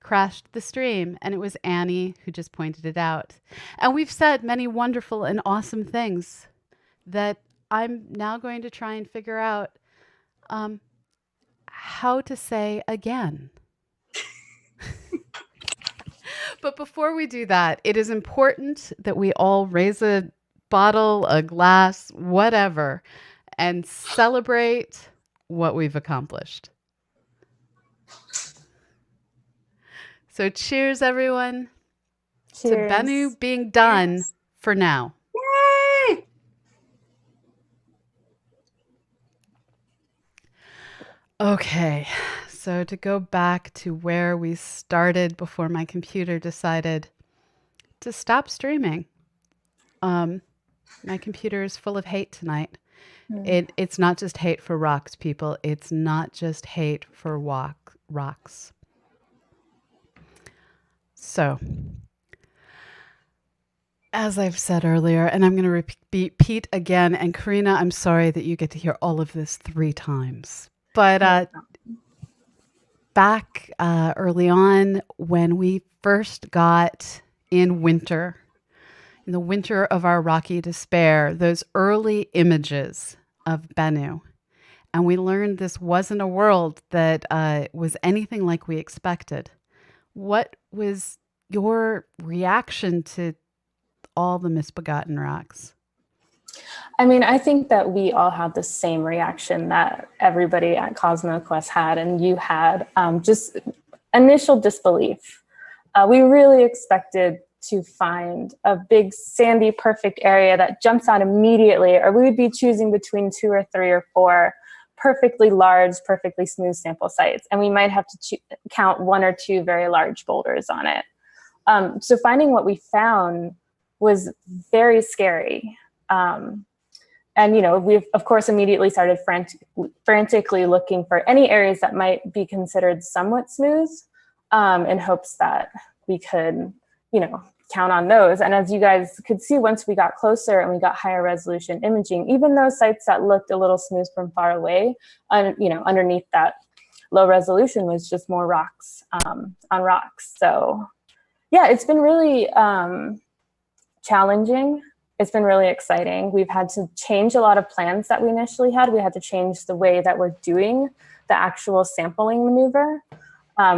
crashed the stream, and it was Annie who just pointed it out. And we've said many wonderful and awesome things that I'm now going to try and figure out how to say again. But before we do that, it is important that we all raise a bottle, a glass, whatever, and celebrate what we've accomplished. So cheers, everyone. Cheers. To Bennu being done for now. Yay! Okay, so to go back to where we started before my computer decided to stop streaming. My computer is full of hate tonight. It's not just hate for rocks, people. It's not just hate for rocks. So, as I've said earlier, and I'm going to repeat again, and Karina, I'm sorry that you get to hear all of this 3 times. But back early on, when we first got in the winter of our rocky despair, those early images of Bennu, and we learned this wasn't a world that was anything like we expected. What was your reaction to all the misbegotten rocks? I mean, I think that we all had the same reaction that everybody at CosmoQuest had, and you had, just initial disbelief. We really expected to find a big, sandy, perfect area that jumps out immediately, or we would be choosing between 2 or 3 or 4 perfectly large, perfectly smooth sample sites, and we might have to count 1 or 2 very large boulders on it. So finding what we found was very scary. And, you know, we've, of course, immediately started frantically looking for any areas that might be considered somewhat smooth, in hopes that we could, you know, count on those. And as you guys could see, once we got closer and we got higher resolution imaging, even those sites that looked a little smooth from far away, you know, underneath that low resolution was just more rocks on rocks. So yeah, it's been really challenging. It's been really exciting. We've had to change a lot of plans that we initially had. We had to change the way that we're doing the actual sampling maneuver.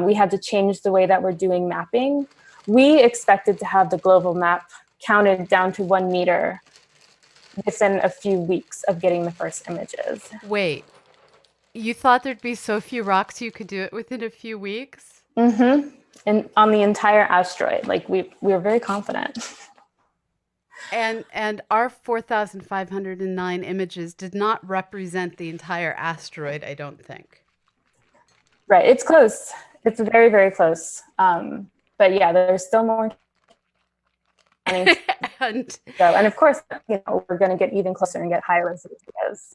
We had to change the way that we're doing mapping. We expected to have the global map counted down to 1 meter within a few weeks of getting the first images. Wait, you thought there'd be so few rocks you could do it within a few weeks? Mm-hmm. And on the entire asteroid, like we were very confident. And our 4,509 images did not represent the entire asteroid, I don't think. Right, it's close. It's very, very close. But yeah, there's still more. And of course, you know, we're going to get even closer and get higher resolutions.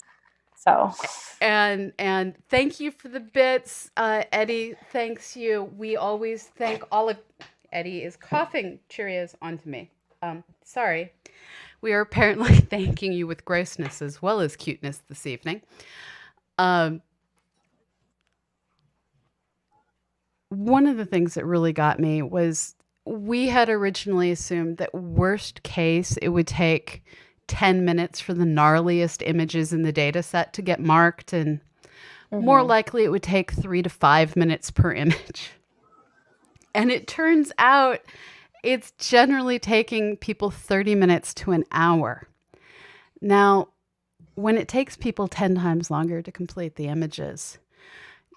So. And thank you for the bits, Eddie. Thanks you. We always thank all of. Eddie is coughing Cheerios onto me. Sorry. We are apparently thanking you with grossness as well as cuteness this evening. One of the things that really got me was we had originally assumed that worst case, it would take 10 minutes for the gnarliest images in the data set to get marked, and more likely it would take 3 to 5 minutes per image. And it turns out it's generally taking people 30 minutes to an hour. Now, when it takes people 10 times longer to complete the images,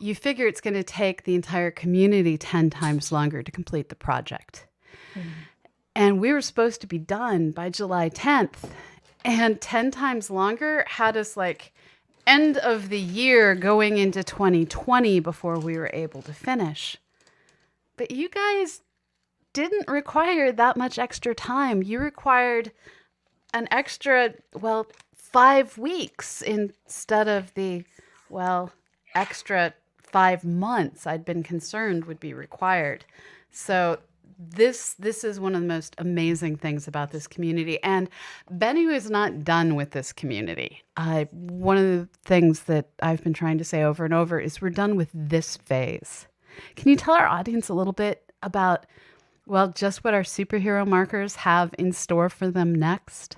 you figure it's going to take the entire community 10 times longer to complete the project. And we were supposed to be done by July 10th. And 10 times longer had us like end of the year going into 2020 before we were able to finish. But you guys didn't require that much extra time. You required an extra, 5 weeks instead of the, extra 5 months I'd been concerned would be required. So this is one of the most amazing things about this community. And Bennu is not done with this community. One of the things that I've been trying to say over and over is we're done with this phase. Can you tell our audience a little bit about, well, just what our superhero markers have in store for them next?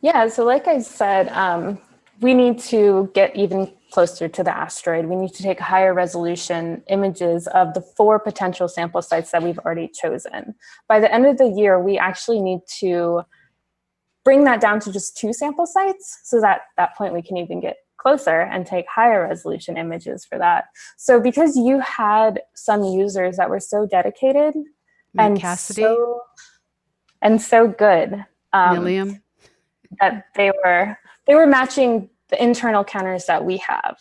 Yeah, so like I said, we need to get even closer to the asteroid. We need to take higher resolution images of the 4 potential sample sites that we've already chosen. By the end of the year, we actually need to bring that down to just 2 sample sites, so that at that point we can even get closer and take higher resolution images for that. So because you had some users that were so dedicated Mike and Cassidy, so good, Nilium. that they were matching the internal counters that we have.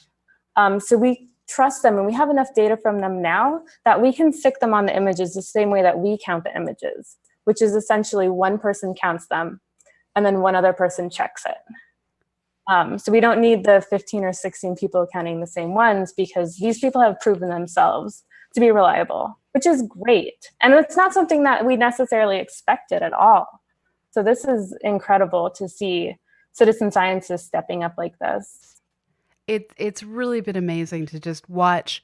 So we trust them, and we have enough data from them now that we can stick them on the images the same way that we count the images, which is essentially one person counts them and then one other person checks it. So we don't need the 15 or 16 people counting the same ones, because these people have proven themselves to be reliable, which is great. And it's not something that we necessarily expected at all. So this is incredible to see citizen scientists stepping up like this. It's really been amazing to just watch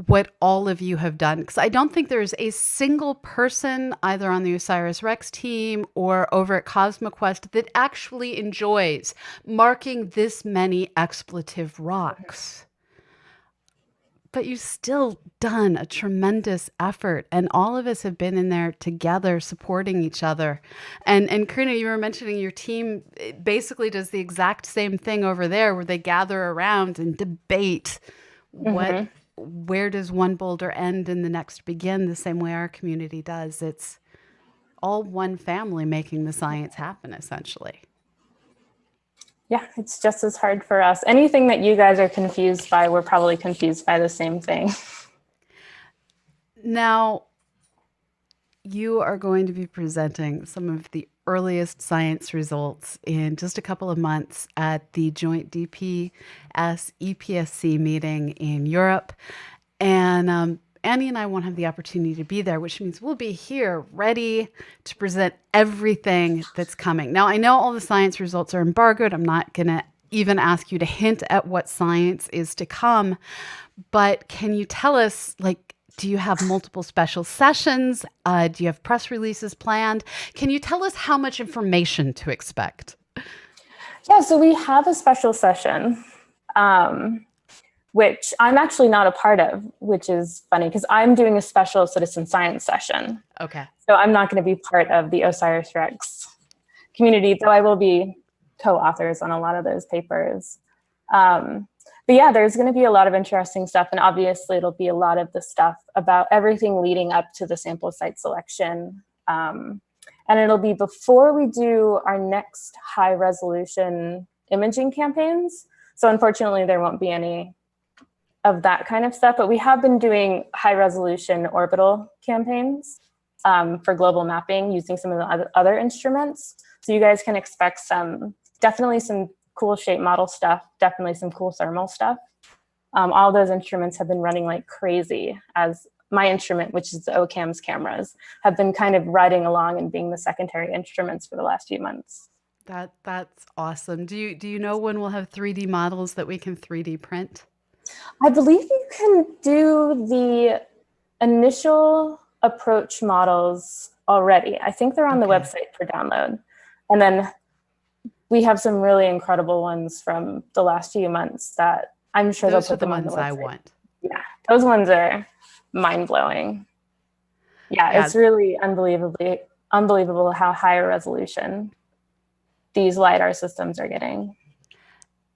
what all of you have done, because I don't think there's a single person either on the OSIRIS-REx team or over at CosmoQuest that actually enjoys marking this many expletive rocks. But you've still done a tremendous effort, and all of us have been in there together supporting each other. And Karina, you were mentioning your team basically does the exact same thing over there, where they gather around and debate what Mhm. where does one boulder end and the next begin, the same way our community does. It's all one family making the science happen, essentially. Yeah, it's just as hard for us. Anything that you guys are confused by, we're probably confused by the same thing. Now, you are going to be presenting some of the earliest science results in just a couple of months at the joint DPS EPSC meeting in Europe. And Annie and I won't have the opportunity to be there, which means we'll be here ready to present everything that's coming. Now, I know all the science results are embargoed. I'm not going to even ask you to hint at what science is to come, but can you tell us, like, do you have multiple special sessions? Do you have press releases planned? Can you tell us how much information to expect? Yeah, so we have a special session, which I'm actually not a part of, which is funny because I'm doing a special citizen science session. Okay. So I'm not going to be part of the OSIRIS-REx community, though I will be co-authors on a lot of those papers. But yeah, there's going to be a lot of interesting stuff. And obviously it'll be a lot of the stuff about everything leading up to the sample site selection. And it'll be before we do our next high resolution imaging campaigns. So unfortunately there won't be any of that kind of stuff, but we have been doing high resolution orbital campaigns for global mapping using some of the other instruments. So you guys can expect definitely some cool shape model stuff, definitely some cool thermal stuff. All those instruments have been running like crazy, as my instrument, which is the OCAM's cameras, have been kind of riding along and being the secondary instruments for the last few months. That's awesome. Do you know when we'll have 3D models that we can 3D print? I believe you can do the initial approach models already. I think they're on the website for download. And then we have some really incredible ones from the last few months that I'm sure Those they'll are put the them on the ones website. I want. Yeah, those ones are mind-blowing. Yeah, it's really unbelievable how higher resolution these LiDAR systems are getting.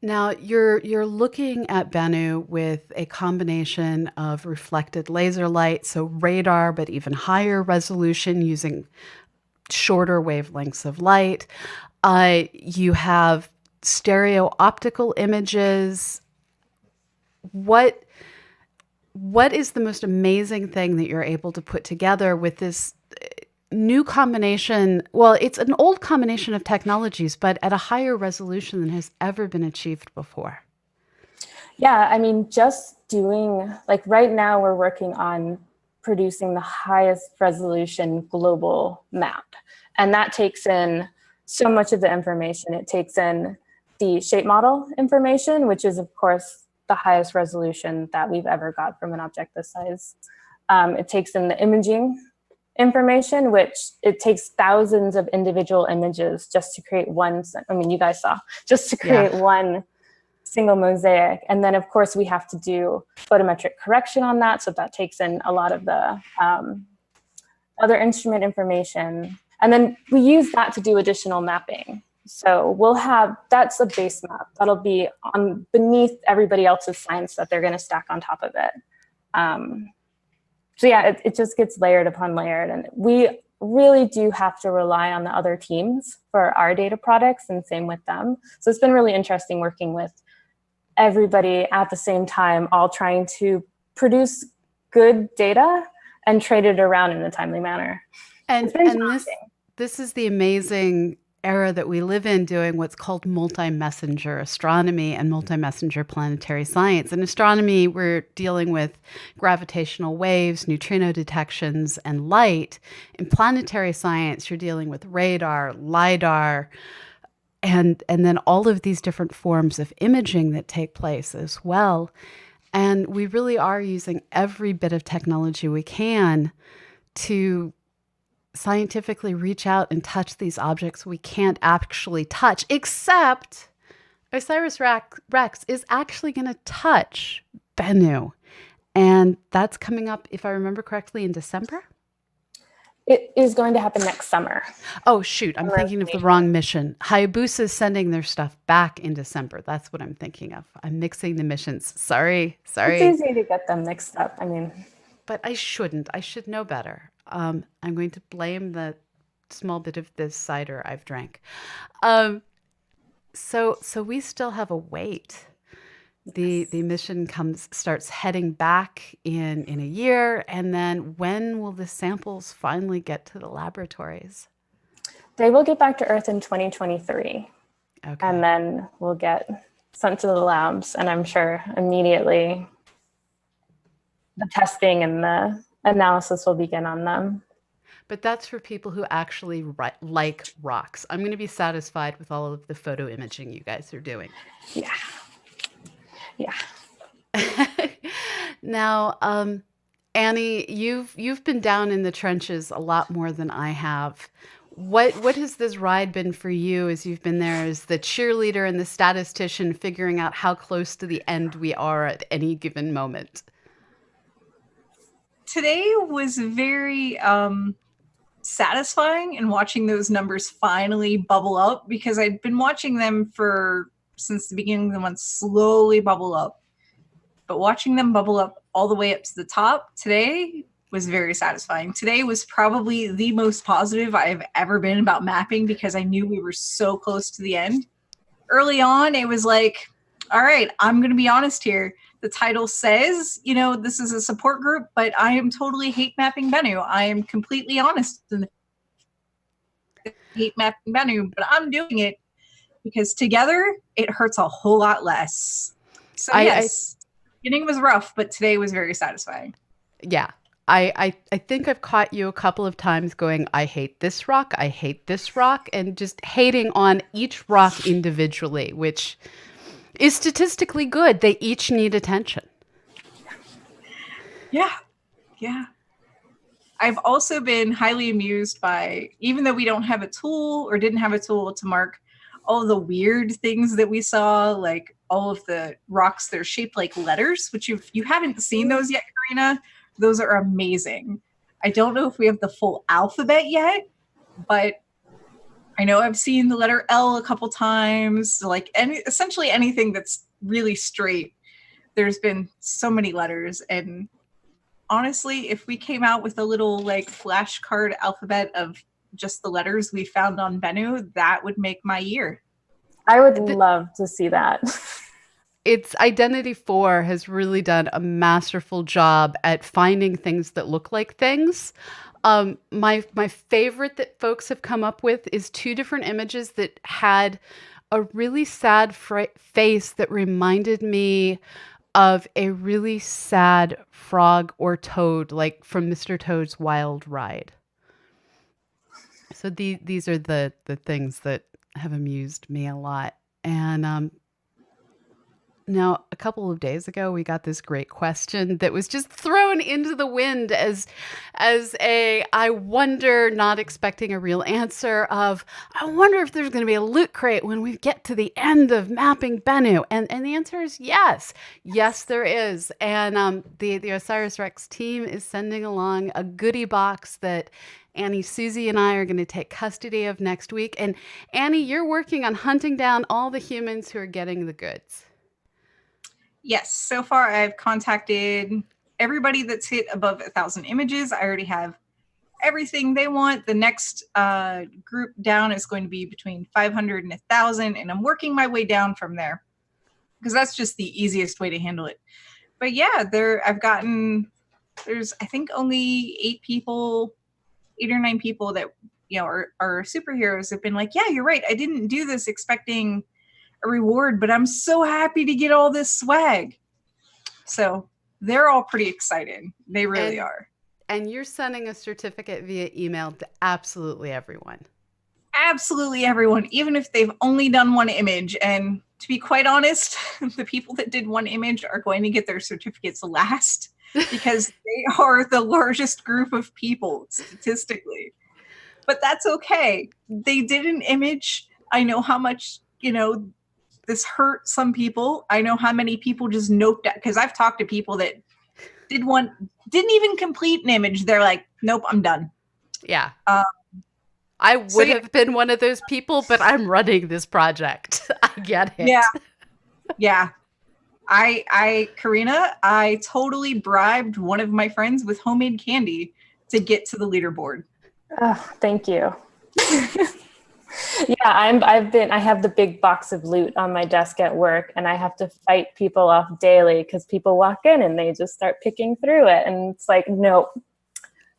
Now you're looking at Bennu with a combination of reflected laser light, so radar, but even higher resolution using shorter wavelengths of light. You have stereo optical images. What is the most amazing thing that you're able to put together with this new combination? Well, it's an old combination of technologies, but at a higher resolution than has ever been achieved before. Yeah, I mean, just doing, like right now we're working on producing the highest resolution global map. And that takes in so much of the information. It takes in the shape model information, which is of course the highest resolution that we've ever got from an object this size. It takes in the imaging information, which it takes thousands of individual images just to create one. I mean, you guys saw, just to create one single mosaic. And then, of course, we have to do photometric correction on that. So that takes in a lot of the other instrument information. And then we use that to do additional mapping. So we'll have, that's a base map. That'll be on beneath everybody else's science that they're going to stack on top of it. So yeah, it just gets layered upon layered. And we really do have to rely on the other teams for our data products, and same with them. So it's been really interesting working with everybody at the same time, all trying to produce good data and trade it around in a timely manner. And this is the amazing era that we live in, doing what's called multi-messenger astronomy and multi-messenger planetary science. In astronomy, we're dealing with gravitational waves, neutrino detections, and light. In planetary science, you're dealing with radar, LIDAR, and then all of these different forms of imaging that take place as well. And we really are using every bit of technology we can to scientifically reach out and touch these objects we can't actually touch, except OSIRIS-REx is actually going to touch Bennu. And that's coming up, if I remember correctly, in December? It is going to happen next summer. Oh, shoot. I'm thinking of the wrong mission. Hayabusa is sending their stuff back in December. That's what I'm thinking of. I'm mixing the missions. Sorry. It's easy to get them mixed up. I mean, but I shouldn't. I should know better. I'm going to blame the small bit of this cider I've drank. So we still have a wait. The mission starts heading back in a year, and then when will the samples finally get to the laboratories? They will get back to Earth in 2023. Okay. And then we'll get sent to the labs, and I'm sure immediately the testing and the analysis will begin on them. But that's for people who actually like rocks. I'm going to be satisfied with all of the photo imaging you guys are doing. Yeah. Now, Annie, you've been down in the trenches a lot more than I have. What has this ride been for you as you've been there as the cheerleader and the statistician, figuring out how close to the end we are at any given moment? Today was very satisfying in watching those numbers finally bubble up, because I'd been watching them since the beginning of the month slowly bubble up. But watching them bubble up all the way up to the top today was very satisfying. Today was probably the most positive I've ever been about mapping, because I knew we were so close to the end. Early on, it was like, all right, I'm going to be honest here. The title says, this is a support group, but I am totally hate mapping Bennu. I am completely honest in hate mapping Bennu, but I'm doing it because together it hurts a whole lot less. So yes, beginning was rough, but today was very satisfying. Yeah. I think I've caught you a couple of times going, I hate this rock, and just hating on each rock individually, which is statistically good. They each need attention. Yeah. I've also been highly amused by, even though we don't have a tool or didn't have a tool to mark all the weird things that we saw, like all of the rocks that are shaped like letters, which you haven't seen those yet, Karina. Those are amazing. I don't know if we have the full alphabet yet, but I know I've seen the letter L a couple times, like essentially anything that's really straight. There's been so many letters, and honestly, if we came out with a little like flashcard alphabet of just the letters we found on Bennu, that would make my year. I would love to see that. It's Identity 4 has really done a masterful job at finding things that look like things. My favorite that folks have come up with is 2 different images that had a really sad face that reminded me of a really sad frog or toad, like from Mr. Toad's Wild Ride. So these are the things that have amused me a lot. And Now, a couple of days ago, we got this great question that was just thrown into the wind as a I wonder, not expecting a real answer of, I wonder if there's going to be a loot crate when we get to the end of mapping Bennu. And the answer is yes. Yes, there is. And the OSIRIS-REx team is sending along a goodie box that Annie, Susie, and I are going to take custody of next week. And Annie, you're working on hunting down all the humans who are getting the goods. Yes, so far I've contacted everybody that's hit above 1,000 images. I already have everything they want. The next group down is going to be between 500 and 1,000, and I'm working my way down from there because that's just the easiest way to handle it. But yeah, there's I think only 8 or 9 people that are superheroes have been like, yeah, you're right. I didn't do this expecting a reward, but I'm so happy to get all this swag. So they're all pretty excited. They really are. And you're sending a certificate via email to absolutely everyone. Absolutely everyone, even if they've only done one image. And to be quite honest, the people that did one image are going to get their certificates last because they are the largest group of people statistically. But that's okay. They did an image. I know how much, this hurt some people. I know how many people just noped out, because I've talked to people that didn't even complete an image. They're like, nope, I'm done. Yeah. I would have been one of those people, but I'm running this project. I get it. Yeah. Yeah. Karina, I totally bribed one of my friends with homemade candy to get to the leaderboard. Oh, thank you. Yeah, I have the big box of loot on my desk at work, and I have to fight people off daily because people walk in and they just start picking through it, and it's like, nope,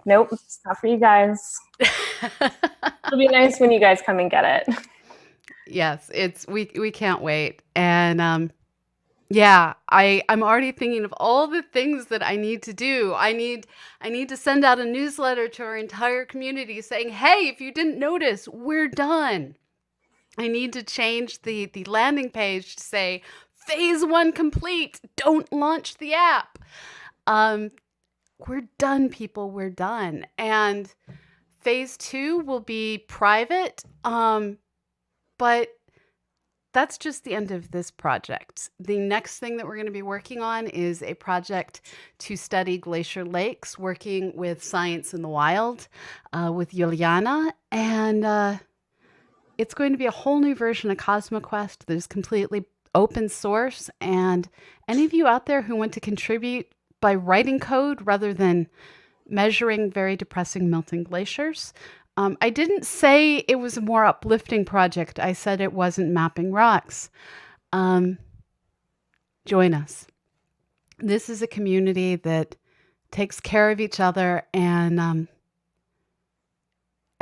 it's not for you guys. It'll be nice when you guys come and get it. Yes, we can't wait, and yeah, I'm already thinking of all the things that I need to do. I need to send out a newsletter to our entire community saying, hey, if you didn't notice, we're done. I need to change the landing page to say, phase 1 complete. Don't launch the app. We're done, people. We're done. And phase 2 will be private, but that's just the end of this project. The next thing that we're going to be working on is a project to study glacier lakes, working with Science in the Wild with Juliana. And it's going to be a whole new version of CosmoQuest that is completely open source. And any of you out there who want to contribute by writing code rather than measuring very depressing melting glaciers, I didn't say it was a more uplifting project. I said it wasn't mapping rocks. Join us. This is a community that takes care of each other, and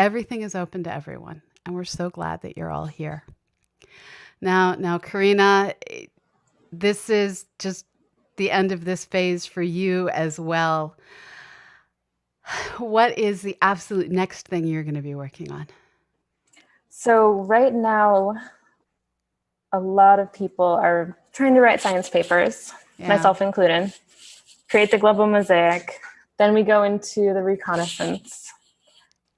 everything is open to everyone. And we're so glad that you're all here. Now, Karina, this is just the end of this phase for you as well. What is the absolute next thing you're going to be working on? So right now, a lot of people are trying to write science papers, myself included, create the global mosaic. Then we go into the reconnaissance,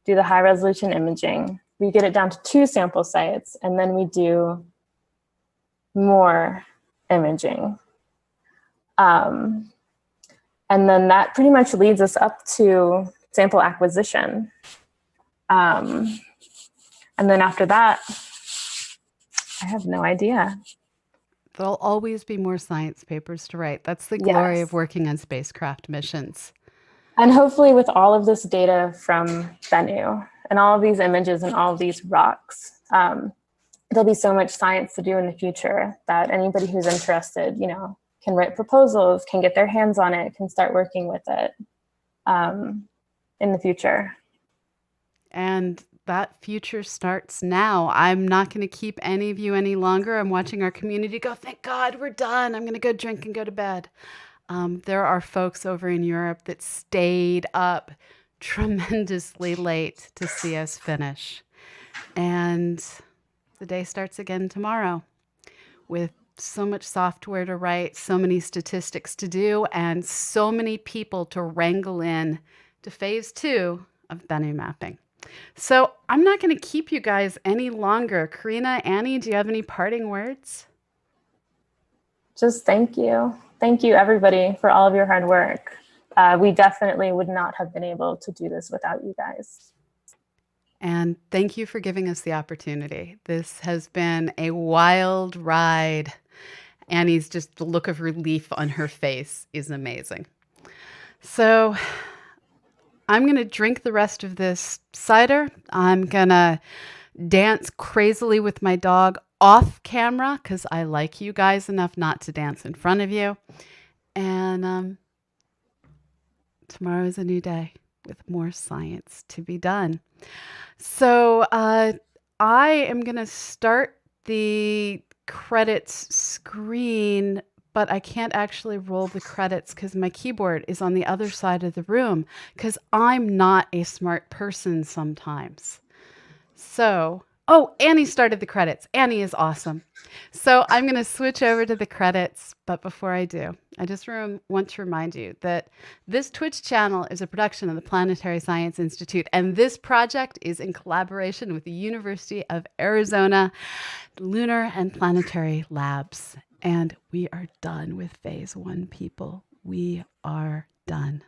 do the high resolution imaging. We get it down to 2 sample sites, and then we do more imaging. And then that pretty much leads us up to sample acquisition. And then after that, I have no idea. There'll always be more science papers to write. That's the glory of working on spacecraft missions. And hopefully with all of this data from Bennu and all of these images and all of these rocks, there'll be so much science to do in the future that anybody who's interested, can write proposals, can get their hands on it, can start working with it in the future. And that future starts now. I'm not going to keep any of you any longer. I'm watching our community go, thank God we're done. I'm going to go drink and go to bed. There are folks over in Europe that stayed up tremendously late to see us finish. And the day starts again tomorrow with so much software to write, so many statistics to do, and so many people to wrangle in to phase 2 of Bennu mapping. So I'm not going to keep you guys any longer. Karina, Annie, do you have any parting words? Just thank you. Thank you, everybody, for all of your hard work. We definitely would not have been able to do this without you guys. And thank you for giving us the opportunity. This has been a wild ride. Annie's just the look of relief on her face is amazing. So I'm going to drink the rest of this cider. I'm going to dance crazily with my dog off camera because I like you guys enough not to dance in front of you. And tomorrow is a new day with more science to be done. So I am going to start the credits screen, but I can't actually roll the credits because my keyboard is on the other side of the room because I'm not a smart person sometimes. So, oh, Annie started the credits. Annie is awesome. So I'm going to switch over to the credits. But before I do, I just want to remind you that this Twitch channel is a production of the Planetary Science Institute. And this project is in collaboration with the University of Arizona Lunar and Planetary Labs. And we are done with phase 1, people. We are done.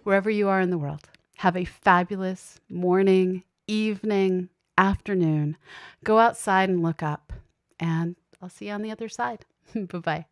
Wherever you are in the world, have a fabulous morning, evening, afternoon. Go outside and look up. And I'll see you on the other side. Bye-bye.